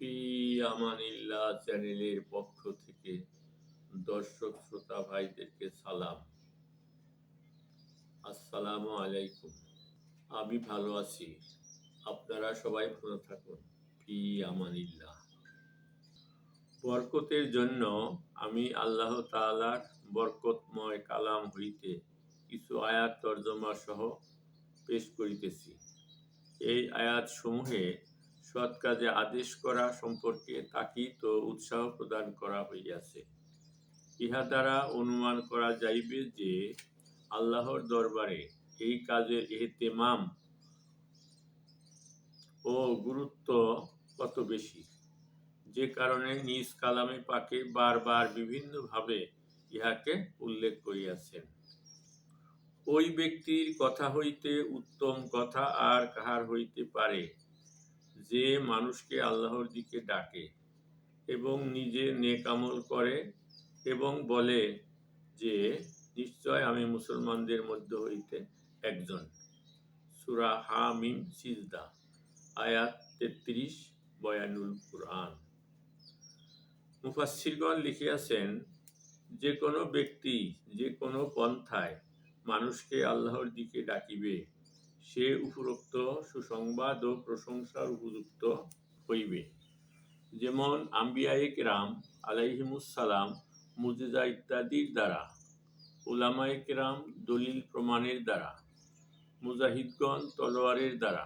ফি আমানিল্লাহ চ্যানেলের পক্ষ থেকে দর্শক শ্রোতা ভাইদেরকে সালাম। আসসালামু আলাইকুম। আমি ভালো আছি, আপনারা সবাই ভালো থাকুন। ফি আমানিল্লাহ। বরকতের জন্য আমি আল্লাহ তাআলার বরকতময় কালাম হইতে কিছু আয়াত তর্জমা সহ পেশ করিতেছি। এই আয়াত সমূহে সৎ কাজে আদেশ করা সম্পর্কে তাকিদ ও উৎসাহ প্রদান করা হইয়াছে। ইহা দ্বারা অনুমান করা যাইবে যে আল্লাহর দরবারে এই কাজের এহতেমাম ও গুরুত্ব কত বেশি, যে কারণে নিজ কালামে পাকে বারবার বিভিন্নভাবে ইহাকে উল্লেখ করিয়াছেন। ওই ব্যক্তির কথা হইতে উত্তম কথা আর কাহার হইতে পারে, যে মানুষকে আল্লাহর দিকে ডাকে এবং নিজে নেক আমল করে এবং বলে যে নিশ্চয় আমি মুসলমানদের মধ্য হইতে একজন। সূরা হামিম সিজদা আয়াত 33 বয়ানুল কুরআন। মুফাসসিরগণ লিখিয়াছেন, যে কোনো ব্যক্তি যে কোনো পন্থায় মানুষকে আল্লাহর দিকে ডাকিবে, সে উপরোক্ত সুসংবাদ ও প্রশংসার উপযুক্ত হইবে। যেমন আম্বিয়ায়ে কেরাম আলাইহিমুসসালাম মুজিজা ইত্যাদির দ্বারা, উলামায়ে কেরাম দলিল প্রমাণের দ্বারা, মুজাহিদগণ তলোয়ারের দ্বারা,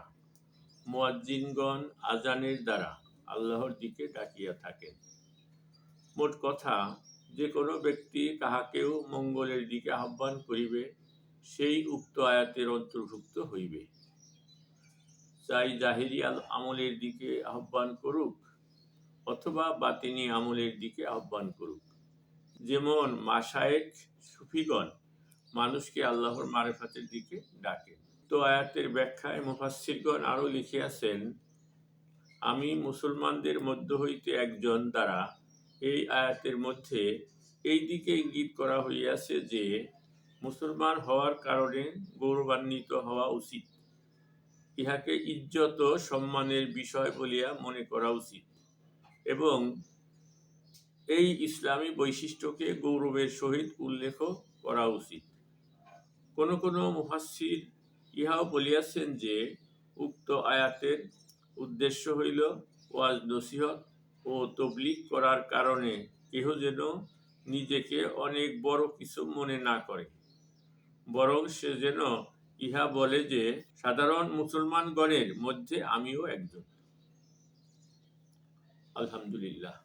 মুয়াজ্জিনগণ আজানের দ্বারা আল্লাহর দিকে ডাকিয়া থাকেন। মোট কথা, যে কোনো ব্যক্তি কাহাকেও মঙ্গলের দিকে আহ্বান করিবে, সেই উক্ত আয়াতের অন্তর্ভুক্ত হইবে। চাই জাহেরি আমলের দিকে আহ্বান করুক অথবা বাতিনি আমলের দিকে আহ্বান করুক। যেমন মাশায়েখ সুফিগণ মানুষকে আল্লাহর মারিফাতের দিকে ডাকেন। তো আয়াতের ব্যাখ্যায় মুফাসসিরগণ আরো লিখিয়াছেন, আমি মুসলমানদের মধ্য হইতে একজন দ্বারা এই আয়াতের মধ্যে এই দিকে ইঙ্গিত করা হইয়াছে যে মুসলমান হওয়ার কারণে গৌরবান্বিত হওয়া উচিত, ইহাকে ইজ্জত ও সম্মানের বিষয় বলিয়া মনে করা উচিত এবং এই ইসলামী বৈশিষ্ট্যকে গৌরবের সহিত উল্লেখ করা উচিত। কোন কোন মুফাসসির ইহাও বলিয়াছেন যে উক্ত আয়াতের উদ্দেশ্য হইল ওয়াজ নসিহত ও তবলিগ করার কারণে কেহ যেন নিজেকে অনেক বড় কিছু মনে না করে, বরং সে যেন ইহা বলে যে সাধারণ মুসলমানগণের মধ্যে আমিও একজন। আলহামদুলিল্লাহ।